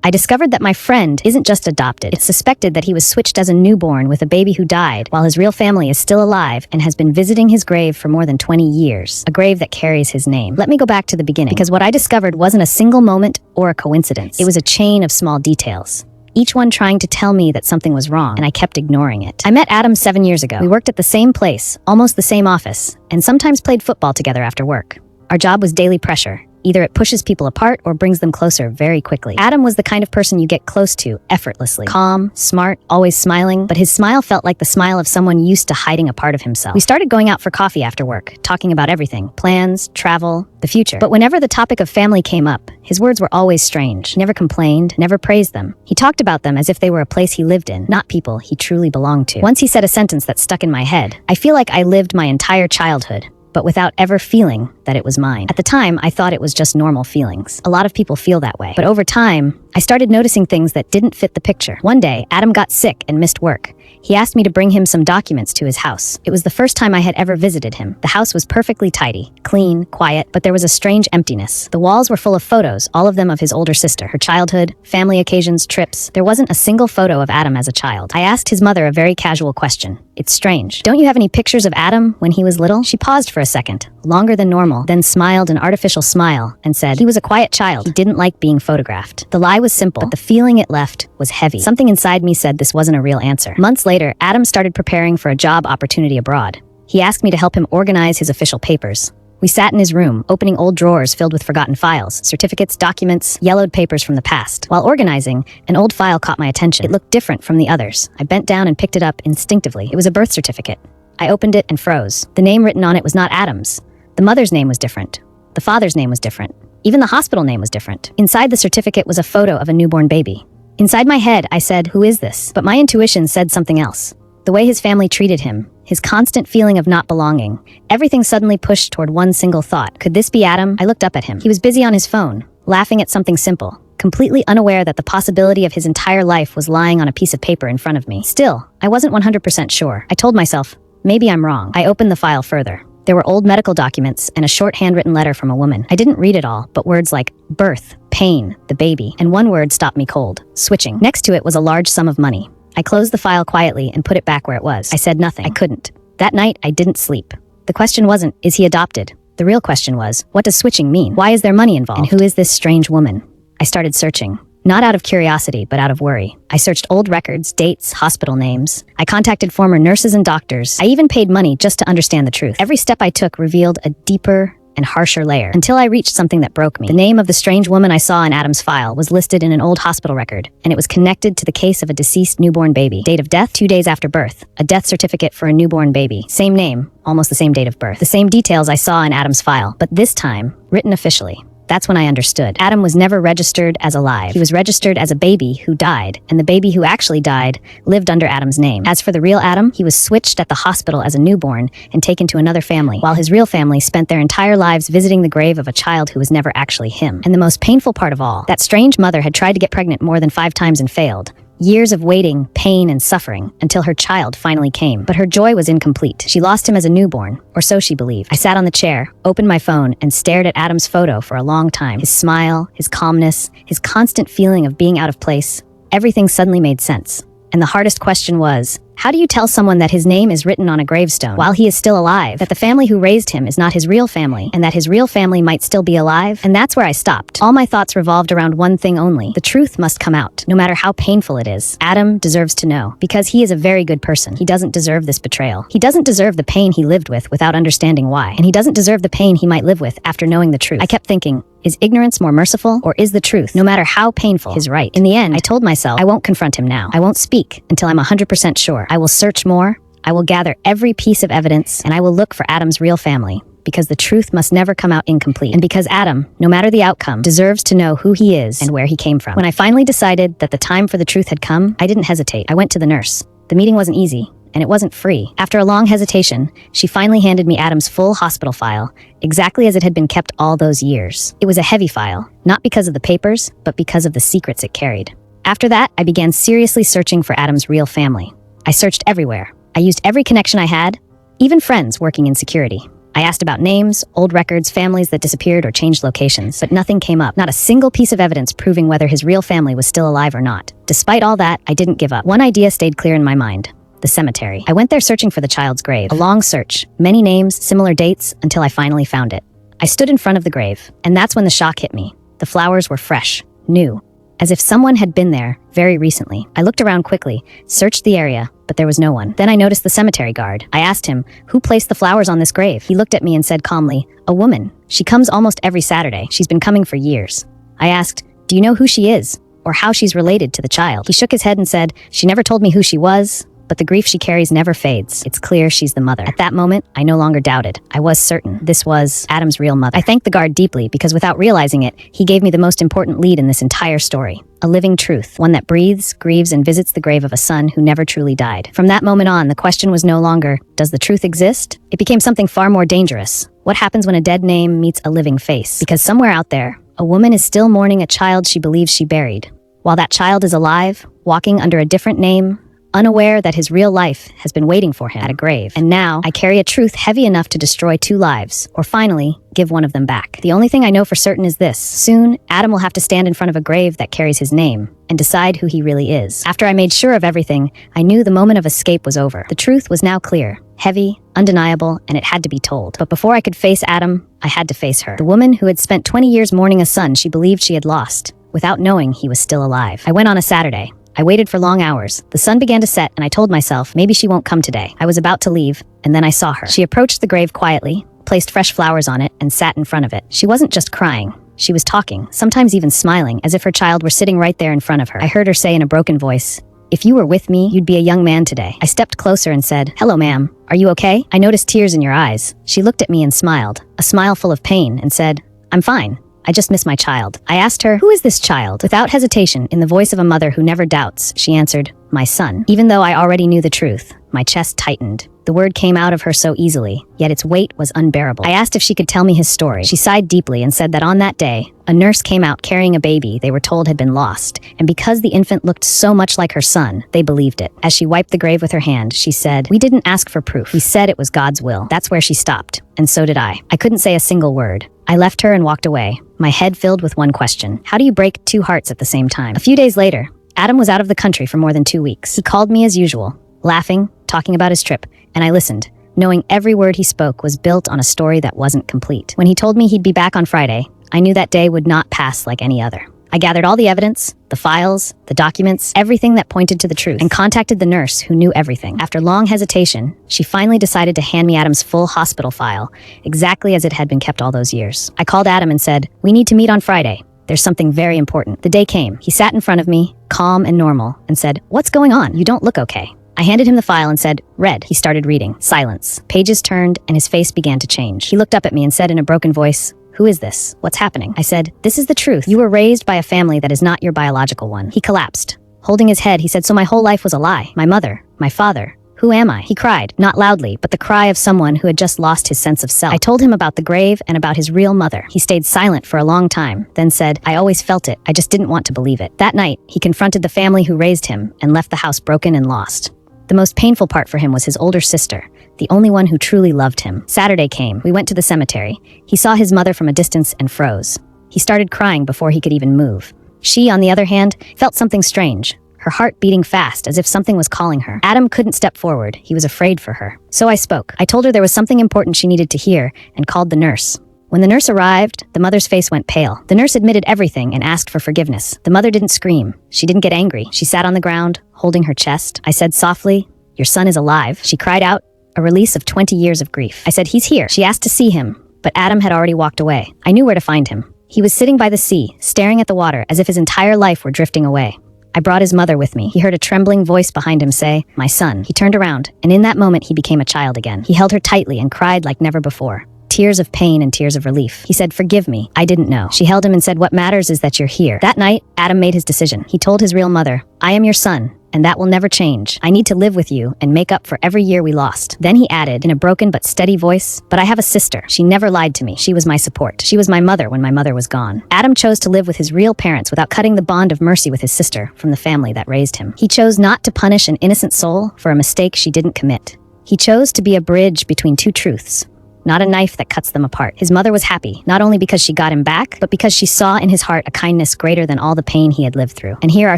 I discovered that my friend isn't just adopted. It's suspected that he was switched as a newborn with a baby who died, while his real family is still alive and has been visiting his grave for more than 20 years. A grave that carries his name. Let me go back to the beginning, because what I discovered wasn't a single moment or a coincidence. It was a chain of small details, each one trying to tell me that something was wrong, and I kept ignoring it. I met Adam 7 years ago. We worked at the same place, almost the same office, and sometimes played football together after work. Our job was daily pressure. Either it pushes people apart or brings them closer very quickly. Adam was the kind of person you get close to effortlessly. Calm, smart, always smiling, but his smile felt like the smile of someone used to hiding a part of himself. We started going out for coffee after work, talking about everything: plans, travel, the future. But whenever the topic of family came up, his words were always strange. He never complained, never praised them. He talked about them as if they were a place he lived in, not people he truly belonged to. Once he said a sentence that stuck in my head: "I feel like I lived my entire childhood, but without ever feeling that it was mine." At the time, I thought it was just normal feelings. A lot of people feel that way. But over time, I started noticing things that didn't fit the picture. One day, Adam got sick and missed work. He asked me to bring him some documents to his house. It was the first time I had ever visited him. The house was perfectly tidy, clean, quiet, but there was a strange emptiness. The walls were full of photos, all of them of his older sister, her childhood, family occasions, trips. There wasn't a single photo of Adam as a child. I asked his mother a very casual question. "It's strange. Don't you have any pictures of Adam when he was little?" She paused for a second, longer than normal, then smiled an artificial smile and said, "He was a quiet child. He didn't like being photographed." The lie was simple, but the feeling it left was heavy. Something inside me said this wasn't a real answer. Months later, Adam started preparing for a job opportunity abroad. He asked me to help him organize his official papers. We sat in his room, opening old drawers filled with forgotten files, certificates, documents, yellowed papers from the past. While organizing, an old file caught my attention. It looked different from the others. I bent down and picked it up instinctively. It was a birth certificate. I opened it and froze. The name written on it was not Adam's. The mother's name was different. The father's name was different. Even the hospital name was different. Inside the certificate was a photo of a newborn baby. Inside my head, I said, "Who is this?" But my intuition said something else. The way his family treated him, his constant feeling of not belonging, everything suddenly pushed toward one single thought. Could this be Adam? I looked up at him. He was busy on his phone, laughing at something simple, completely unaware that the possibility of his entire life was lying on a piece of paper in front of me. Still, I wasn't 100% sure. I told myself, maybe I'm wrong. I opened the file further. There were old medical documents and a short handwritten letter from a woman. I didn't read it all, but words like birth, pain, the baby, and one word stopped me cold: switching. Next to it was a large sum of money. I closed the file quietly and put it back where it was. I said nothing. I couldn't. That night, I didn't sleep. The question wasn't, is he adopted? The real question was, what does switching mean? Why is there money involved? And who is this strange woman? I started searching. Not out of curiosity, but out of worry. I searched old records, dates, hospital names. I contacted former nurses and doctors. I even paid money just to understand the truth. Every step I took revealed a deeper and harsher layer, until I reached something that broke me. The name of the strange woman I saw in Adam's file was listed in an old hospital record, and it was connected to the case of a deceased newborn baby. Date of death, 2 days after birth. A death certificate for a newborn baby. Same name, almost the same date of birth. The same details I saw in Adam's file, but this time, written officially. That's when I understood. Adam was never registered as alive. He was registered as a baby who died, and the baby who actually died lived under Adam's name. As for the real Adam, he was switched at the hospital as a newborn and taken to another family, while his real family spent their entire lives visiting the grave of a child who was never actually him. And the most painful part of all, that strange mother had tried to get pregnant more than 5 times and failed. Years of waiting, pain, and suffering until her child finally came. But her joy was incomplete. She lost him as a newborn, or so she believed. I sat on the chair, opened my phone, and stared at Adam's photo for a long time. His smile, his calmness, his constant feeling of being out of place. Everything suddenly made sense. And the hardest question was, how do you tell someone that his name is written on a gravestone while he is still alive, that the family who raised him is not his real family, and that his real family might still be alive? And that's where I stopped. All my thoughts revolved around one thing only. The truth must come out, no matter how painful it is. Adam deserves to know, because he is a very good person. He doesn't deserve this betrayal. He doesn't deserve the pain he lived with without understanding why. And he doesn't deserve the pain he might live with after knowing the truth. I kept thinking, is ignorance more merciful, or is the truth, no matter how painful, his right? In the end, I told myself, I won't confront him now. I won't speak until I'm 100% sure. I will search more, I will gather every piece of evidence, and I will look for Adam's real family, because the truth must never come out incomplete. And because Adam, no matter the outcome, deserves to know who he is and where he came from. When I finally decided that the time for the truth had come, I didn't hesitate. I went to the nurse. The meeting wasn't easy, and it wasn't free. After a long hesitation, she finally handed me Adam's full hospital file, exactly as it had been kept all those years. It was a heavy file, not because of the papers, but because of the secrets it carried. After that, I began seriously searching for Adam's real family. I searched everywhere. I used every connection I had, even friends working in security. I I asked about names, old records, families that disappeared or changed locations, but nothing came up. Not a single piece of evidence proving whether his real family was still alive or not. Despite all that, I didn't give up. One idea stayed clear in my mind: the cemetery. I went there searching for the child's grave. A long search, many names, similar dates, until I finally found it. I stood in front of the grave, and that's when the shock hit me. The flowers were fresh, new, as if someone had been there very recently. I looked around quickly, searched the area, but there was no one. Then I noticed the cemetery guard. I asked him, "Who placed the flowers on this grave?" He looked at me and said calmly, "A woman. She comes almost every Saturday. She's been coming for years." I asked, "Do you know who she is, or how she's related to the child?" He shook his head and said, "She never told me who she was, but the grief she carries never fades. It's clear she's the mother." At that moment, I no longer doubted. I was certain this was Adam's real mother. I thanked the guard deeply because without realizing it, he gave me the most important lead in this entire story. A living truth, one that breathes, grieves, and visits the grave of a son who never truly died. From that moment on, the question was no longer, does the truth exist? It became something far more dangerous. What happens when a dead name meets a living face? Because somewhere out there, a woman is still mourning a child she believes she buried, while that child is alive, walking under a different name, unaware that his real life has been waiting for him at a grave. And now, I carry a truth heavy enough to destroy 2 lives, or finally, give one of them back. The only thing I know for certain is this: soon, Adam will have to stand in front of a grave that carries his name, and decide who he really is. After I made sure of everything, I knew the moment of escape was over. The truth was now clear, heavy, undeniable, and it had to be told. But before I could face Adam, I had to face her. The woman who had spent 20 years mourning a son she believed she had lost, without knowing he was still alive. I went on a Saturday. I waited for long hours. The sun began to set, and I told myself, maybe she won't come today. I was about to leave, and then I saw her. She approached the grave quietly, placed fresh flowers on it, and sat in front of it. She wasn't just crying. She was talking, sometimes even smiling, as if her child were sitting right there in front of her. I heard her say in a broken voice, "If you were with me, you'd be a young man today." I stepped closer and said, "Hello, ma'am. Are you okay?" I noticed tears in your eyes. She looked at me and smiled, a smile full of pain, and said, "I'm fine. I just miss my child." I asked her, "Who is this child?" Without hesitation, in the voice of a mother who never doubts, she answered, "My son." Even though I already knew the truth, my chest tightened. The word came out of her so easily, yet its weight was unbearable. I asked if she could tell me his story. She sighed deeply and said that on that day, a nurse came out carrying a baby they were told had been lost, and because the infant looked so much like her son, they believed it. As she wiped the grave with her hand, she said, "We didn't ask for proof. We said it was God's will." That's where she stopped, and so did I. I couldn't say a single word. I left her and walked away, my head filled with one question: how do you break 2 hearts at the same time? A few days later, Adam was out of the country for more than 2 weeks. He called me as usual, laughing, talking about his trip, and I listened, knowing every word he spoke was built on a story that wasn't complete. When he told me he'd be back on Friday, I knew that day would not pass like any other. I gathered all the evidence, the files, the documents, everything that pointed to the truth, and contacted the nurse who knew everything. After long hesitation, she finally decided to hand me Adam's full hospital file, exactly as it had been kept all those years. I called Adam and said, "We need to meet on Friday. There's something very important." The day came. He sat in front of me, calm and normal, and said, "What's going on? You don't look okay." I handed him the file and said, "Read." He started reading. Silence. Pages turned, and his face began to change. He looked up at me and said in a broken voice, "Who is this? What's happening?" I said, "This is the truth. You were raised by a family that is not your biological one." He collapsed. Holding his head, he said, "So my whole life was a lie. My mother, my father. Who am I?" He cried, not loudly, but the cry of someone who had just lost his sense of self. I told him about the grave and about his real mother. He stayed silent for a long time, then said, "I always felt it. I just didn't want to believe it." That night, he confronted the family who raised him and left the house broken and lost. The most painful part for him was his older sister, the only one who truly loved him. Saturday came. We went to the cemetery. He saw his mother from a distance and froze. He started crying before he could even move. She, on the other hand, felt something strange, her heart beating fast as if something was calling her. Adam couldn't step forward. He was afraid for her. So I spoke. I told her there was something important she needed to hear and called the nurse. When the nurse arrived, the mother's face went pale. The nurse admitted everything and asked for forgiveness. The mother didn't scream. She didn't get angry. She sat on the ground, holding her chest. I said softly, "Your son is alive." She cried out, a release of 20 years of grief. I said, "He's here." She asked to see him, but Adam had already walked away. I knew where to find him. He was sitting by the sea, staring at the water as if his entire life were drifting away. I brought his mother with me. He heard a trembling voice behind him say, "My son." He turned around, and in that moment he became a child again. He held her tightly and cried like never before. Tears of pain and tears of relief. He said, "Forgive me. I didn't know." She held him and said, "What matters is that you're here." That night, Adam made his decision. He told his real mother, "I am your son, and that will never change. I need to live with you and make up for every year we lost." Then he added, in a broken but steady voice, "But I have a sister. She never lied to me. She was my support. She was my mother when my mother was gone." Adam chose to live with his real parents without cutting the bond of mercy with his sister from the family that raised him. He chose not to punish an innocent soul for a mistake she didn't commit. He chose to be a bridge between 2 truths. not a knife that cuts them apart. His mother was happy, not only because she got him back, but because she saw in his heart a kindness greater than all the pain he had lived through. And here our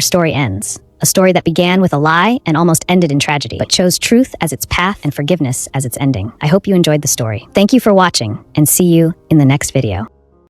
story ends. A story that began with a lie and almost ended in tragedy, but chose truth as its path and forgiveness as its ending. I hope you enjoyed the story. Thank you for watching, and see you in the next video.